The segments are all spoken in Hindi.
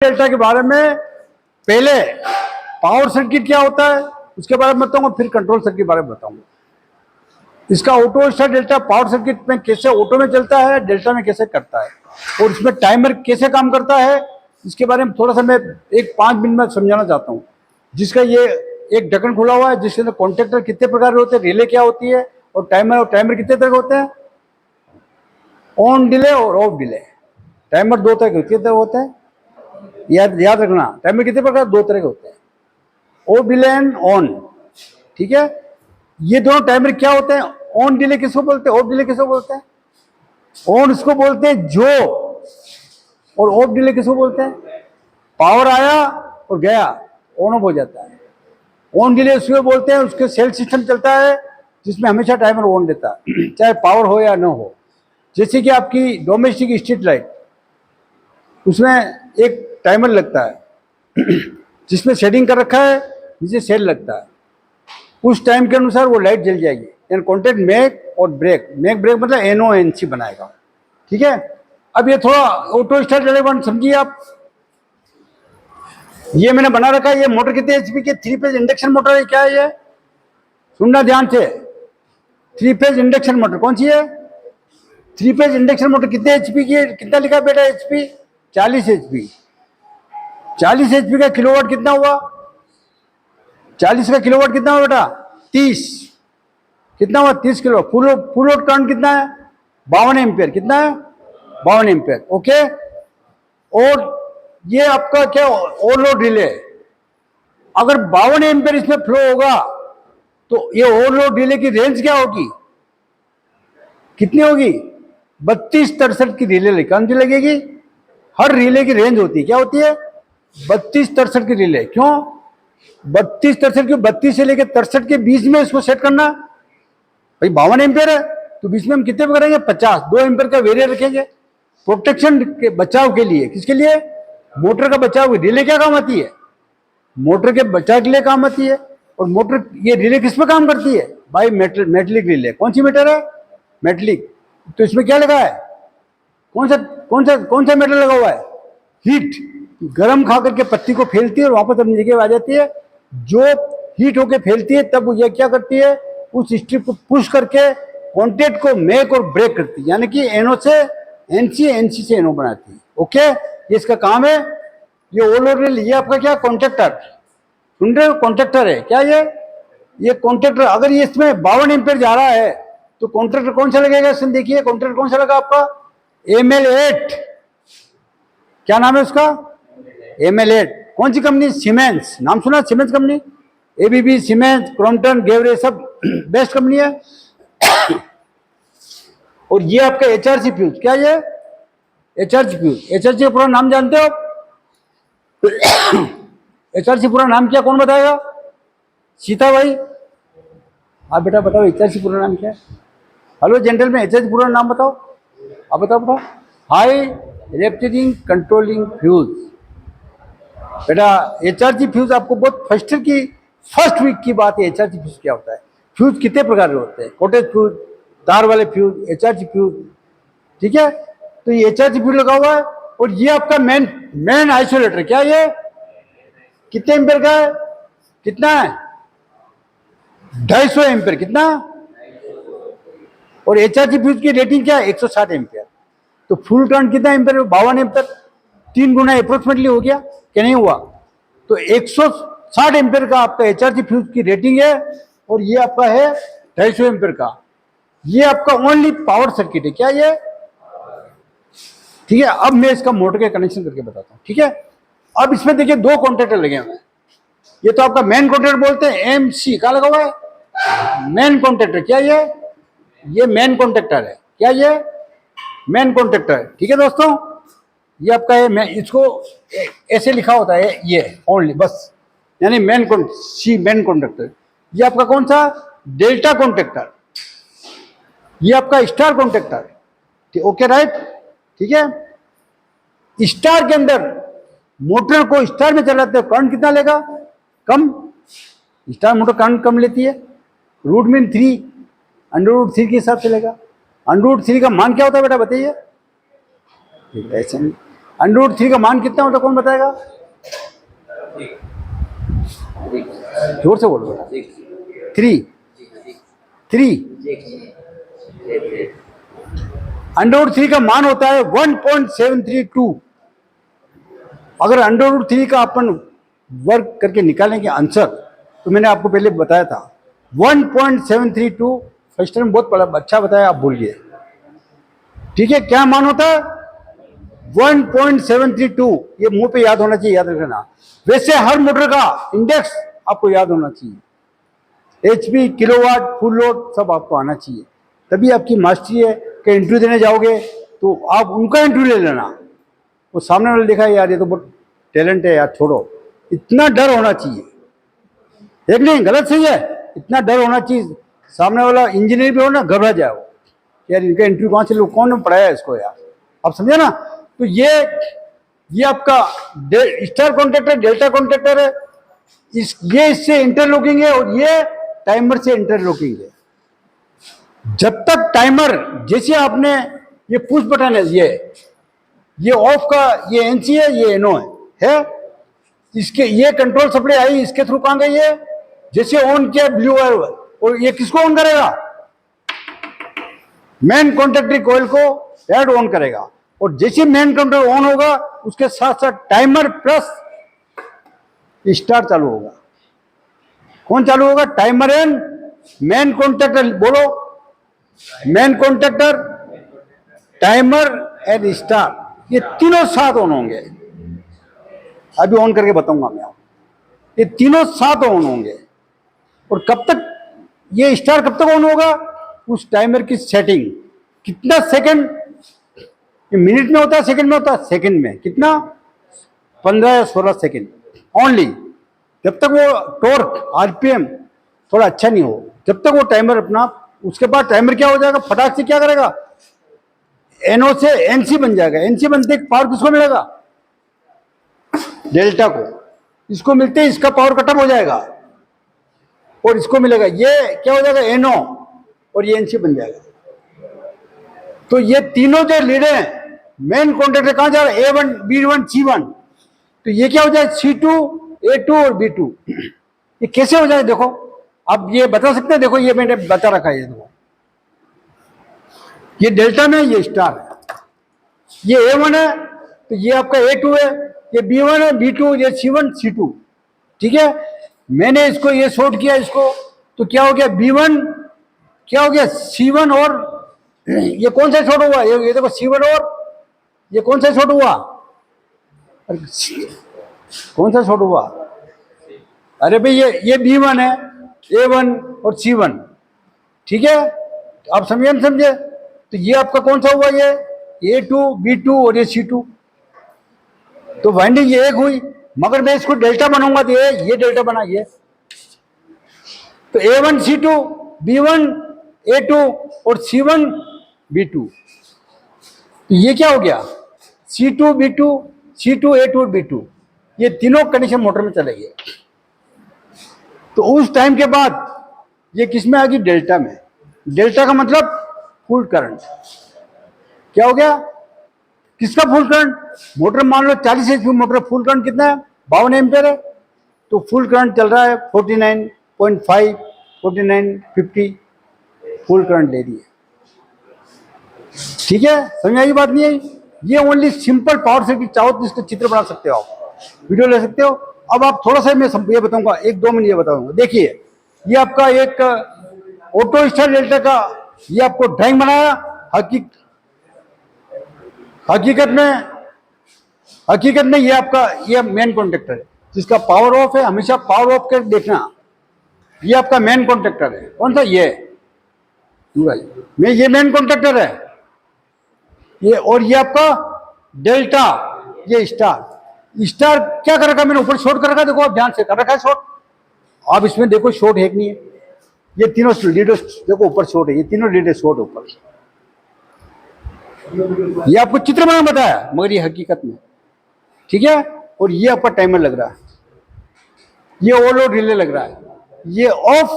डेल्टा के बारे में पहले पावर सर्किट क्या होता है उसके बारे में बताऊंगा, फिर कंट्रोल सर्किट के बारे में बताऊंगा। इसका auto star delta power circuit में कैसे ऑटो में चलता है, डेल्टा में कैसे करता है, और इसमें टाइमर कैसे काम करता है, इसके बारे में थोड़ा सा मैं 5 मिनट में समझाना चाहता हूँ। जिसका ये एक ढक्कन खुला हुआ है, जिसके अंदर कॉन्टेक्टर कितने प्रकार के होते हैं, रिले क्या होती है, और टाइमर कितने तरह के होते हैं, ऑन डिले और ऑफ डिले। टाइमर 2 तरह के होते हैं, याद रखना। टाइमर कितने प्रकार, 2 तरह के होते हैं, ऑफ डिले एंड ऑन। ठीक है, ये दोनों टाइमर क्या होते हैं, ऑन डिले किसको बोलते हैं, ऑफ डिले किसको बोलते हैं। ऑन उसको बोलते हैं जो, और ऑफ डिले किसको बोलते हैं, पावर आया और गया, ऑन ऑफ हो जाता है। ऑन डिले उसको बोलते हैं, उसके सेल सिस्टम चलता है जिसमें हमेशा टाइमर ऑन रहता है, चाहे पावर हो या ना हो। जैसे कि आपकी डोमेस्टिक स्ट्रीट लाइट, उसमें एक टाइमर लगता है जिसमें सेटिंग कर रखा है, जिसे सेल लगता है, उस टाइम के अनुसार वो लाइट जल जाएगी। यानी कॉन्टेक्ट मेक और ब्रेक, मतलब NONC बनाएगा। ठीक है, अब ये थोड़ा ऑटो स्टार्ट रिलेवेंट समझिए आप। ये मैंने बना रखा है, ये मोटर कितने HP के 3 फेज इंडक्शन मोटर है। क्या है ये, सुनना ध्यान से। 3 फेज इंडक्शन मोटर कौन सी है, 3 फेज इंडक्शन मोटर कितने HP की है, कितना लिखा बेटा HP, 40 HP। 40 HP का किलोवाट कितना हुआ, 40 का किलोवाट कितना हुआ बेटा, 30। कितना हुआ, 30 किलो। फुल लोड करंट कितना है, 52 एम्पियर। कितना है, 52 एम्पियर। ओके, और ये आपका क्या ओवरलोड रिले, अगर 52 एम्पियर इसमें फ्लो होगा तो ये ओवरलोड रिले की रेंज क्या होगी, कितनी होगी, 32-63 की रिले कौन सी लगेगी। हर रिले की रेंज होती है, क्या होती है, 32-63 की रिले। क्यों 32-63 क्यों, 32 से लेकर 63 के बीच में इसको सेट करना। भाई 52 एम्पियर है तो बीच में हम कितने करेंगे, 50, 2 एम्पियर का वेरियर रखेंगे प्रोटेक्शन के बचाव के लिए। किसके लिए, मोटर का बचाव। रिले क्या काम आती है, मोटर के बचाव के लिए काम आती है। और मोटर, ये रिले किस पे काम करती है भाई, मेटलिक रिले। कौन सी मीटर है, मेटलिक। तो इसमें क्या लगा है, कौन सा मेटल लगा हुआ है, हीट। गर्म खा करके पत्ती को फैलती है और वापस अपनी जगह आ जाती है। जो हीट होके फैलती है तब ये क्या करती है, उस स्ट्रिप को पुश करके कॉन्टेक्ट को मेक और ब्रेक करती है, यानी कि NO से NC, NC से NO बनाती है। ओके, ये इसका काम है। ये ओवरलोड, ये आपका क्या, कॉन्ट्रैक्टर, सुन रहे हो, कॉन्ट्रैक्टर है क्या ये कॉन्ट्रैक्टर। अगर ये इसमें 52 एम्पियर जा रहा है तो कॉन्ट्रैक्टर कौन सा लगेगा, इसमें देखिए कॉन्ट्रैक्टर कौन सा लगा आपका, ML8। क्या नाम है उसका, ML8। कौन सी कंपनी, सीमेंस। नाम सुना, Siemens company, ABB, Siemens, Crompton, Greaves, सब बेस्ट कंपनी है। और ये आपका HRC फ्यूज, क्या ये HRC फ्यूज। HRC का पूरा नाम जानते हो HRC पूरा नाम क्या, कौन बताएगा, सीता भाई। आप बेटा बताओ HRC पूरा नाम क्या है। हेलो जेंटल में, HRC पूरा नाम बताओ, आप बताओ। High refrigerating controlling fuse. बेटा HRC फ्यूज आपको बहुत फर्स्ट वीक की बात है। HRC फ्यूज क्या होता है, फ्यूज कितने प्रकार के होते हैं, कॉटेज फ्यूज, तार वाले फ्यूज, HRC फ्यूज। ठीक है, तो ये HRC फ्यूज लगा हुआ है। और ये आपका मेन आइसोलेटर, क्या ये, कितने एम्पियर का है, कितना है, 250 एम्पियर। कितना, और HRC फ्यूज की रेटिंग क्या है, 160 एम्पियर। तो फुल करंट कितना एम्पियर, 52 एम्पियर। 3 गुना अप्रोक्सीमेटली हो गया कि नहीं हुआ। तो 160 एम्पियर का आपका HRC फ्यूज की रेटिंग है, और ये आपका है 250 एम्पियर का। ये आपका ओनली पावर सर्किट है, क्या ये। ठीक है, अब मैं इसका मोटर के कनेक्शन करके बताता हूं। ठीक है, अब इसमें देखिए 2 कॉन्ट्रैक्टर लगे हुए हैं। ये तो आपका मेन कॉन्ट्रैक्टर बोलते हैं, MC। क्या लगा हुआ है, मेन कॉन्ट्रैक्टर। क्या ये मेन कॉन्ट्रैक्टर है, क्या ये मेन कॉन्ट्रैक्टर है। ठीक है दोस्तों, ये आपका है, मैं इसको ऐसे लिखा होता है ये ओनली, बस, यानी मेन कॉन्ट्रैक्टर। ये आपका कौन सा, डेल्टा कॉन्ट्रैक्टर। ये आपका स्टार कॉन्ट्रैक्टर। ओके राइट, ठीक है। स्टार के अंदर मोटर को स्टार में चलाते हो, करंट कितना लेगा, कम। स्टार मोटर करंट कम लेती है, √3 √3 के हिसाब से लेगा। √3 का मान क्या होता है बेटा, बताइए। ऐसे √3 का मान कितना होता है, कौन बताएगा? जोर से बोलो। 3 √3 का मान होता है 1.732। अगर √3 का अपन वर्क करके निकालेंगे आंसर, तो मैंने आपको पहले बताया था 1.732। फर्स्ट टाइम बहुत बड़ा अच्छा बताया, आप भूल गए। ठीक है, क्या मान होता है? 1.732। ये मुंह पे याद होना चाहिए, याद रखना। वैसे हर मोटर का इंडेक्स आपको याद होना चाहिए, HP, किलोवाट, फुल लोड सब आपको आना चाहिए, तभी आपकी मास्टरी है। कि इंटरव्यू देने जाओगे तो आप उनका इंटरव्यू ले लेना। वो सामने वाले देखा यार ये तो बहुत टैलेंट है यार, छोड़ो। इतना डर होना चाहिए, एक नहीं गलत सही है, इतना डर होना चाहिए। सामने वाला इंजीनियर भी हो ना, घबरा जाए वो, यार इनका इंटरव्यू कौन से लोग, कौन ने पढ़ाया इसको यार, आप समझे ना। तो ये आपका स्टार कॉन्ट्रैक्टर, डेल्टा कॉन्ट्रैक्टर है। ये इससे इंटरलॉकिंग है और ये टाइमर से इंटरलॉकिंग है। जब तक टाइमर, जैसे आपने ये पुश बटन है, ये ऑफ का, ये एनसी है, ये एनओ है, इसके ये कंट्रोल सप्लाई आई, इसके थ्रू कहां गई है? जैसे ऑन किया ब्लू वायर, और ये किसको ऑन करेगा? मेन कॉन्टैक्ट कॉइल को हेड ऑन करेगा। और जैसे मेन कंट्रोल ऑन होगा, उसके साथ साथ टाइमर प्लस स्टार चालू होगा। कौन चालू होगा? Timer and main contactor. बोलो, main contactor, timer and star, ये तीनों साथ ऑन होंगे। अभी ऑन करके बताऊंगा मैं आपको। ये तीनों साथ ऑन होंगे। और कब तक ये स्टार कब तक ऑन होगा? उस टाइमर की सेटिंग, कितना सेकंड, ये मिनट में होता है, सेकंड में होता है? सेकंड में। कितना? 15 या 16 सेकंड ओनली। जब तक वो टॉर्क, RPM थोड़ा अच्छा नहीं हो, जब तक वो टाइमर अपना, उसके बाद टाइमर क्या हो जाएगा, फटाक से क्या करेगा, NO से NC बन जाएगा। NC बनते पावर किसको मिलेगा? डेल्टा को। इसको मिलते ही इसका पावर कटअप हो जाएगा और इसको मिलेगा, ये क्या हो जाएगा, NO, और ये NC बन जाएगा। तो ये तीनों जो लीड है, मेन कॉन्ट्रैक्टर कहां जा रहा है? A1, B1, C1। तो ये क्या हो जाए? C2, A2 और B2। ये कैसे हो जाए देखो, आप ये बता सकते हैं? देखो ये मैंने बता रखा है, ये देखो, ये डेल्टा में, ये स्टार है, ये A1 है, तो ये आपका A2 है, ये B1 है, B2, ये C1, C2। ठीक है, मैंने इसको ये शॉर्ट किया इसको, तो क्या हो गया? B1 क्या हो गया? C1 और ये कौन सा शॉर्ट हुआ? ये देखो C1 और ये कौन सा शॉर्ट हुआ? कौन सा शॉर्ट हुआ? अरे भाई ये B1 है, A1 और C1। ठीक है, आप समझे न समझे? तो ये आपका कौन सा हुआ? ये A2, B2 और ये C2। तो वाइंडिंग ये एक हुई, मगर मैं इसको डेल्टा बनाऊंगा तो ये डेल्टा बना, ये तो A1 C2, B1 A2 और C1 B2। तो ये क्या हो गया? C2 B2, C2 A2 और B2, ये तीनों कंडीशन मोटर में चले गए। तो उस टाइम के बाद ये किस में आ गई? डेल्टा में। डेल्टा का मतलब फुल करंट। क्या हो गया? किसका फुल करंट? मोटर मान लो 40 HP मोटर, फुल करंट कितना है? 52 एम्पियर है। तो फुल करंट चल रहा है 49.5, 49.50 फुल करंट ले रही है। ठीक है, समझ आई बात? नहीं आई? ये ओनली सिंपल पावर सर्किट। चाहो तो इसका चित्र बना सकते हो, आप वीडियो ले सकते हो। अब आप थोड़ा सा मैं ये बताऊंगा, 1-2 मिनट ये बताऊंगा। देखिए, ये आपका एक ऑटो स्टार डेल्टा का ये आपको ड्राइंग बनाया। हकीकत में ये आपका ये मेन कॉन्ट्रैक्टर है, जिसका पावर ऑफ है। हमेशा पावर ऑफ कर देखना। ये आपका मेन कॉन्ट्रैक्टर है। कौन सा? ये ये मेन कॉन्ट्रैक्टर है ये। और ये आपका डेल्टा, ये स्टार। स्टार क्या कर रखा मैंने? ऊपर शॉर्ट कर रखा, देखो आप ध्यान से कर रखा है शॉर्ट। आप इसमें देखो शॉर्ट है कि नहीं है? ये तीनों लीडर देखो ऊपर शॉर्ट है, ये तीनों लीडर शॉर्ट ऊपर। ये आपको चित्र बना बताया, मगर ये हकीकत में। ठीक है, और ये आपका टाइमर लग रहा है, ये ऑल और रिले लग रहा है, ये ऑफ,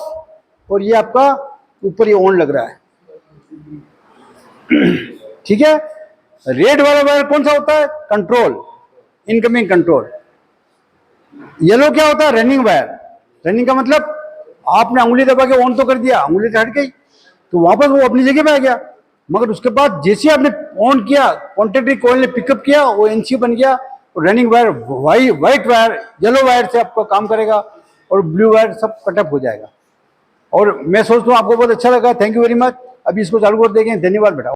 और ये आपका ऊपर ये ऑन लग रहा है। ठीक है, रेड वाला वायर कौन सा होता है? Control, incoming control. येलो क्या होता है? Running wire. रनिंग का मतलब आपने उंगली दबा के ऑन तो कर दिया, उंगली से हट गई तो वापस वो अपनी जगह पे आ गया, मगर उसके बाद जैसे आपने ऑन किया, कॉन्टेक्ट कॉइल ने पिकअप किया, वो एनसी बन गया। Running wire white wire, yellow wire से आपका काम करेगा और ब्लू वायर सब कटअप हो जाएगा। और मैं सोचता हूँ आपको बहुत अच्छा लगा। Thank you very much. अभी इसको चालू कर देंगे। धन्यवाद बेटा।